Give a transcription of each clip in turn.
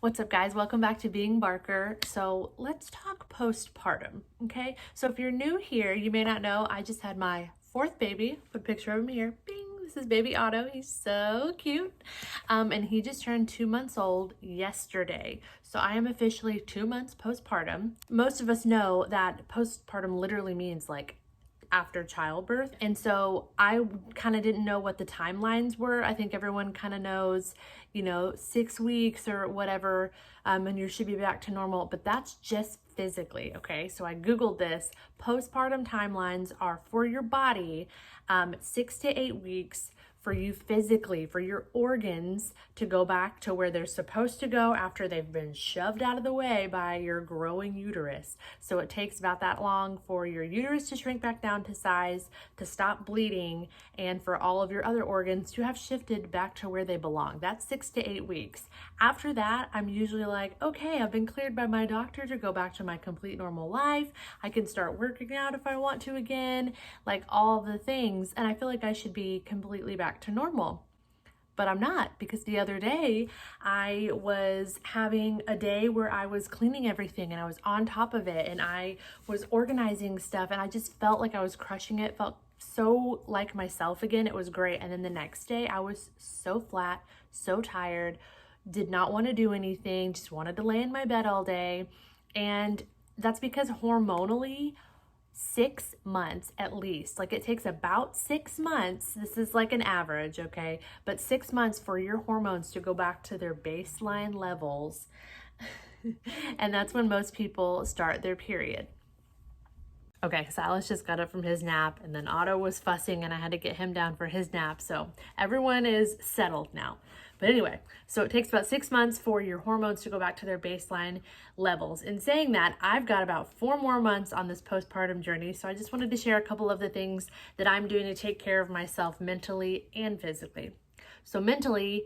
What's up, guys? Welcome back to Being Barker. So let's talk postpartum, okay? So if you're new here, you may not know I just had my fourth baby. Put a picture of him here. Bing! This is baby Otto. He's so cute. And he just turned 2 months old yesterday. So I am officially 2 months postpartum. Most of us know that postpartum literally means like after childbirth. And so I kind of didn't know what the timelines were. I think everyone kind of knows, 6 weeks or whatever, and you should be back to normal, but that's just physically, okay? So I Googled this. Postpartum timelines are for your body, 6 to 8 weeks for you physically, for your organs to go back to where they're supposed to go after they've been shoved out of the way by your growing uterus. So it takes about that long for your uterus to shrink back down to size, to stop bleeding, and for all of your other organs to have shifted back to where they belong. That's 6 to 8 weeks. After that, I'm usually like, okay, I've been cleared by my doctor to go back to my complete normal life. I can start working out if I want to again, like all the things. And I feel like I should be completely back to normal. But I'm not, because the other day I was having a day where I was cleaning everything and I was on top of it and I was organizing stuff and I just felt like I was crushing it, felt so like myself again. It was great. And then the next day I was so flat, so tired, did not want to do anything, just wanted to lay in my bed all day. And that's because hormonally, 6 months at least. Like it takes about 6 months. This is like an average, okay? But 6 months for your hormones to go back to their baseline levels. And that's when most people start their period. Okay, Silas just got up from his nap and then Otto was fussing and I had to get him down for his nap. So everyone is settled now. But anyway, so it takes about 6 months for your hormones to go back to their baseline levels. In saying that, I've got about 4 more months on this postpartum journey. So I just wanted to share a couple of the things that I'm doing to take care of myself mentally and physically. So mentally,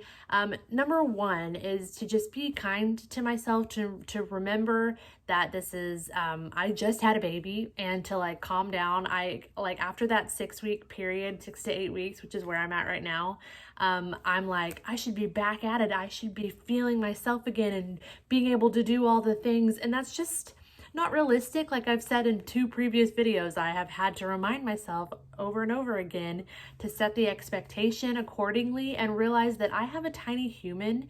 number one is to just be kind to myself, to remember that this is, I just had a baby, and to like calm down. After that 6 week period, 6 to 8 weeks, which is where I'm at right now, I'm like, I should be back at it. I should be feeling myself again and being able to do all the things. And that's just not realistic. Like I've said in 2 previous videos, I have had to remind myself over and over again to set the expectation accordingly and realize that I have a tiny human,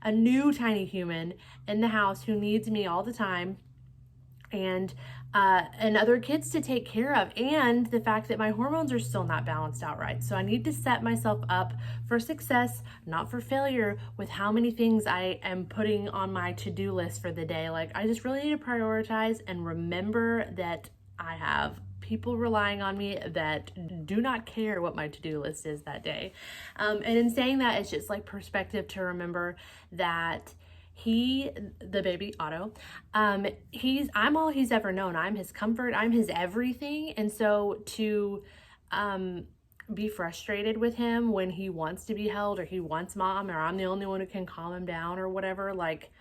a new tiny human in the house who needs me all the time, and other kids to take care of, and the fact that my hormones are still not balanced out right. So I need to set myself up for success, not for failure, with how many things I am putting on my to-do list for the day. Like I just really need to prioritize and remember that I have people relying on me that do not care what my to-do list is that day. And in saying that, it's just like perspective to remember that the baby Otto, I'm all he's ever known. I'm his comfort, I'm his everything. And so to be frustrated with him when he wants to be held, or he wants mom, or I'm the only one who can calm him down or whatever, like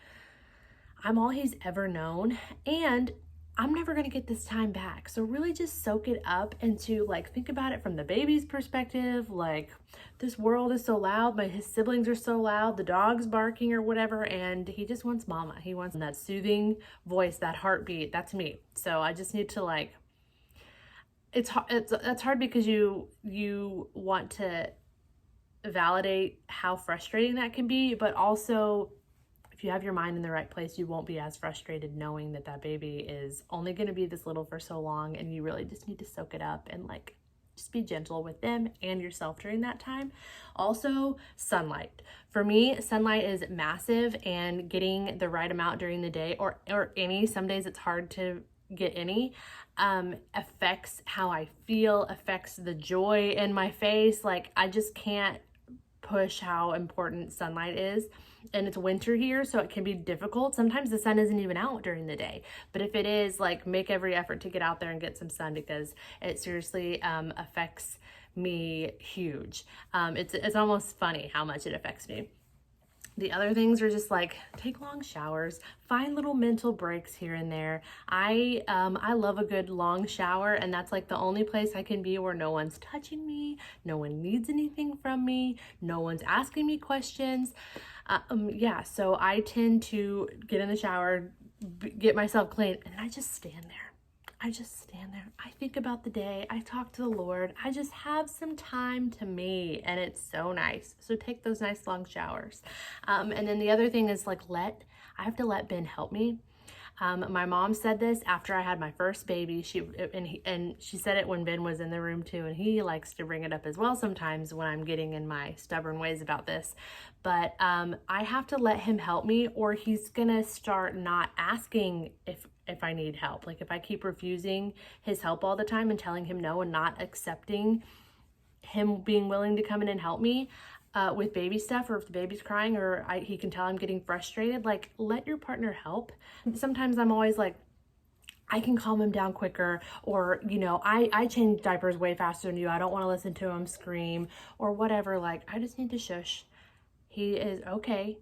I'm all he's ever known, and I'm never going to get this time back. So really just soak it up and to like think about it from the baby's perspective. Like this world is so loud, his siblings are so loud, the dog's barking or whatever, and he just wants mama. He wants that soothing voice, that heartbeat. That's me. So I just need to like, that's hard because you want to validate how frustrating that can be, but also if you have your mind in the right place, you won't be as frustrated knowing that baby is only going to be this little for so long, and you really just need to soak it up and like just be gentle with them and yourself during that time. Also, sunlight. For me, sunlight is massive, and getting the right amount during the day or any, some days it's hard to get any, affects how I feel, affects the joy in my face. Like I just can't push how important sunlight is. And it's winter here, so it can be difficult. Sometimes the sun isn't even out during the day, but if it is, like make every effort to get out there and get some sun, because it seriously affects me huge. It's almost funny how much it affects me. The other things are just like take long showers, find little mental breaks here and there. I love a good long shower, and that's like the only place I can be where no one's touching me, no one needs anything from me, no one's asking me questions. Yeah, so I tend to get in the shower, get myself clean, and I just stand there. I just stand there. I think about the day. I talk to the Lord. I just have some time to me, and it's so nice. So take those nice long showers. And then the other thing is like I have to let Ben help me. My mom said this after I had my first baby. She said it when Ben was in the room too, and he likes to bring it up as well sometimes when I'm getting in my stubborn ways about this. But I have to let him help me, or he's gonna start not asking if I need help. Like if I keep refusing his help all the time and telling him no and not accepting him being willing to come in and help me with baby stuff, or if the baby's crying, or he can tell I'm getting frustrated, like let your partner help. Sometimes I'm always like, I can calm him down quicker, or, you know, I change diapers way faster than you. I don't want to listen to him scream or whatever. Like I just need to shush. He is okay.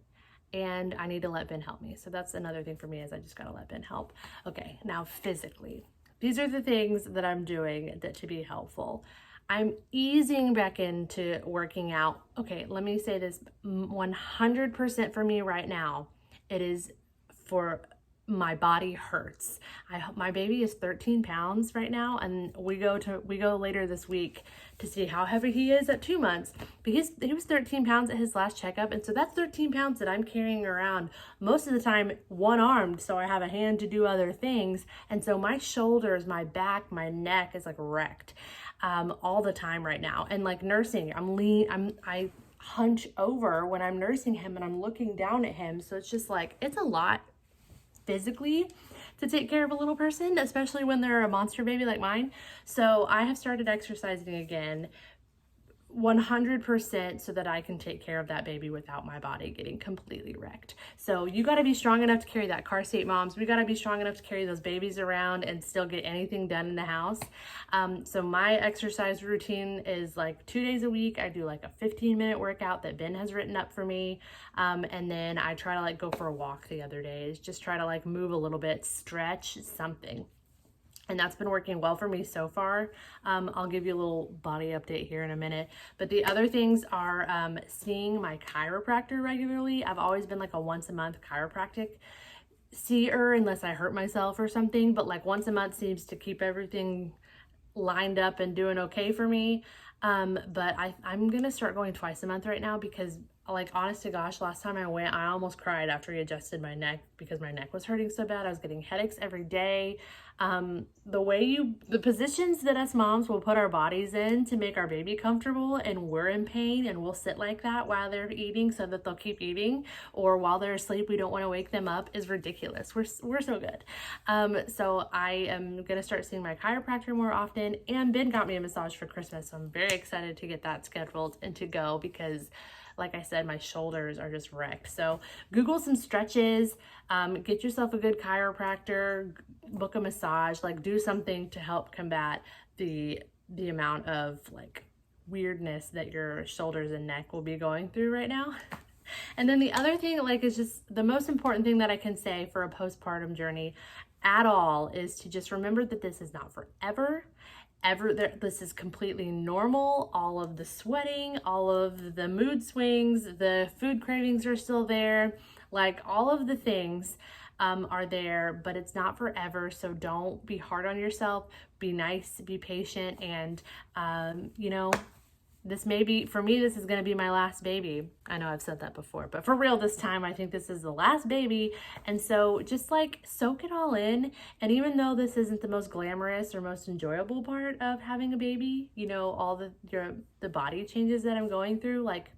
And I need to let Ben help me. So that's another thing for me, is I just gotta let Ben help. Okay, now physically. These are the things that I'm doing to be helpful. I'm easing back into working out. Okay, let me say this 100% for me right now. It is for my body hurts. My baby is 13 pounds right now, and we go later this week to see how heavy he is at 2 months. Because he was 13 pounds at his last checkup, and so that's 13 pounds that I'm carrying around most of the time one-armed, so I have a hand to do other things. And so my shoulders, my back, my neck is like wrecked all the time right now. And like nursing, I hunch over when I'm nursing him and I'm looking down at him. So it's just like, it's a lot physically to take care of a little person, especially when they're a monster baby like mine. So I have started exercising again 100% so that I can take care of that baby without my body getting completely wrecked. So you got to be strong enough to carry that car seat, moms. We got to be strong enough to carry those babies around and still get anything done in the house. So my exercise routine is like 2 days a week. I do like a 15-minute workout that Ben has written up for me. And then I try to like go for a walk the other days, just try to like move a little bit, stretch, something. And that's been working well for me so far. I'll give you a little body update here in a minute. But the other things are seeing my chiropractor regularly. I've always been like a once a month chiropractic seer unless I hurt myself or something. But like once a month seems to keep everything lined up and doing okay for me. But I'm going to start going twice a month right now, because like honest to gosh, last time I went, I almost cried after he adjusted my neck because my neck was hurting so bad. I was getting headaches every day. The positions that us moms will put our bodies in to make our baby comfortable, and we're in pain, and we'll sit like that while they're eating so that they'll keep eating, or while they're asleep, we don't want to wake them up, is ridiculous. We're so good. So I am going to start seeing my chiropractor more often, and Ben got me a massage for Christmas. So I'm very excited to get that scheduled and to go, because like I said, my shoulders are just wrecked. So Google some stretches, get yourself a good chiropractor, book a massage, like do something to help combat the amount of like weirdness that your shoulders and neck will be going through right now. And then the other thing, like, is just the most important thing that I can say for a postpartum journey at all is to just remember that this is not forever. This is completely normal. All of the sweating, all of the mood swings, the food cravings are still there. Like all of the things are there, but it's not forever. So don't be hard on yourself. Be nice, be patient, and you know, this may be, for me, this is going to be my last baby. I know I've said that before, but for real this time, I think this is the last baby. And so just like soak it all in. And even though this isn't the most glamorous or most enjoyable part of having a baby, you know, all the body changes that I'm going through, like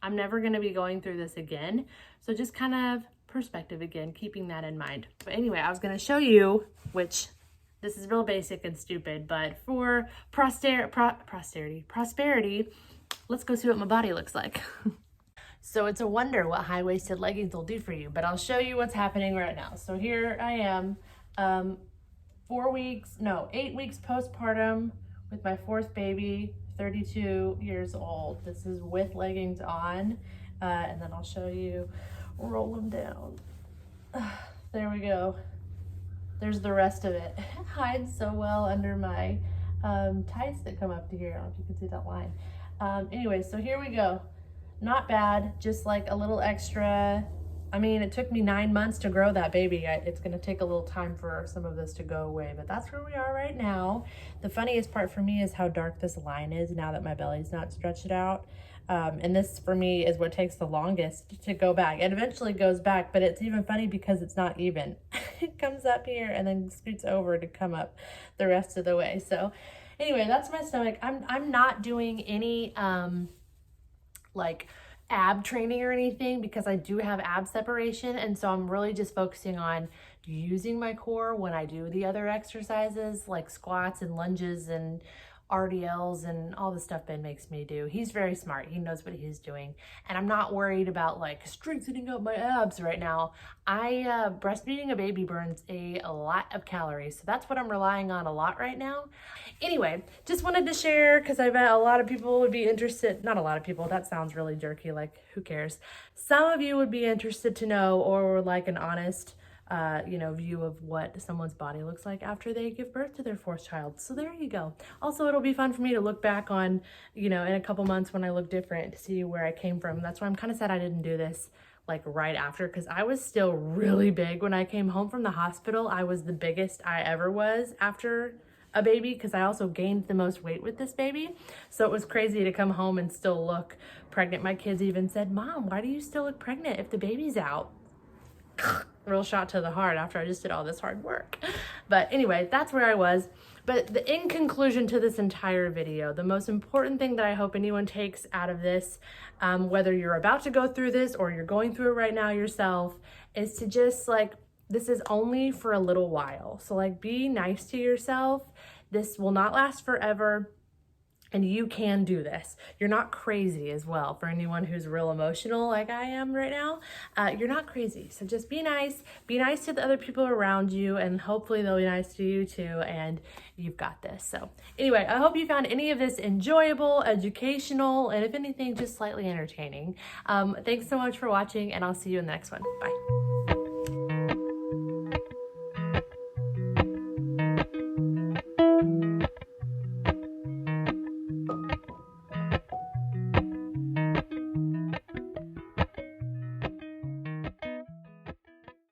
I'm never going to be going through this again. So just kind of perspective again, keeping that in mind. But anyway, I was going to show you, which this is real basic and stupid, but for prosperity, let's go see what my body looks like. So it's a wonder what high-waisted leggings will do for you, but I'll show you what's happening right now. So here I am, 8 weeks postpartum with my fourth baby, 32 years old. This is with leggings on, And then I'll show you, roll them down. There we go. There's the rest of it. It hides so well under my tights that come up to here. I don't know if you can see that line. Anyway, so here we go. Not bad, just like a little extra. I mean, it took me 9 months to grow that baby. It's gonna take a little time for some of this to go away, but that's where we are right now. The funniest part for me is how dark this line is now that my belly's not stretched out. And this for me is what takes the longest to go back. It eventually goes back, but it's even funny because it's not even. It comes up here and then scoots over to come up the rest of the way. So anyway, that's my stomach. I'm not doing any like ab training or anything because I do have ab separation, and so I'm really just focusing on using my core when I do the other exercises like squats and lunges and RDLs and all the stuff Ben makes me do. He's very smart. He knows what he's doing. And I'm not worried about like strengthening up my abs right now. Breastfeeding a baby burns a lot of calories. So that's what I'm relying on a lot right now. Anyway, just wanted to share because I bet a lot of people would be interested. Not a lot of people. That sounds really jerky. Like, who cares? Some of you would be interested to know, or like an honest view of what someone's body looks like after they give birth to their fourth child. So there you go. Also, it'll be fun for me to look back on, in a couple months when I look different to see where I came from. That's why I'm kind of sad I didn't do this like right after, because I was still really big when I came home from the hospital. I was the biggest I ever was after a baby because I also gained the most weight with this baby. So it was crazy to come home and still look pregnant. My kids even said, "Mom, why do you still look pregnant if the baby's out?" Real shot to the heart after I just did all this hard work. But anyway, that's where I was. But in conclusion to this entire video, the most important thing that I hope anyone takes out of this, whether you're about to go through this or you're going through it right now yourself, is to just this is only for a little while. So be nice to yourself. This will not last forever. And you can do this. You're not crazy as well. For anyone who's real emotional like I am right now, you're not crazy. So just be nice. Be nice to the other people around you, and hopefully they'll be nice to you too, and you've got this. So anyway, I hope you found any of this enjoyable, educational, and if anything, just slightly entertaining. Thanks so much for watching, and I'll see you in the next one. Bye.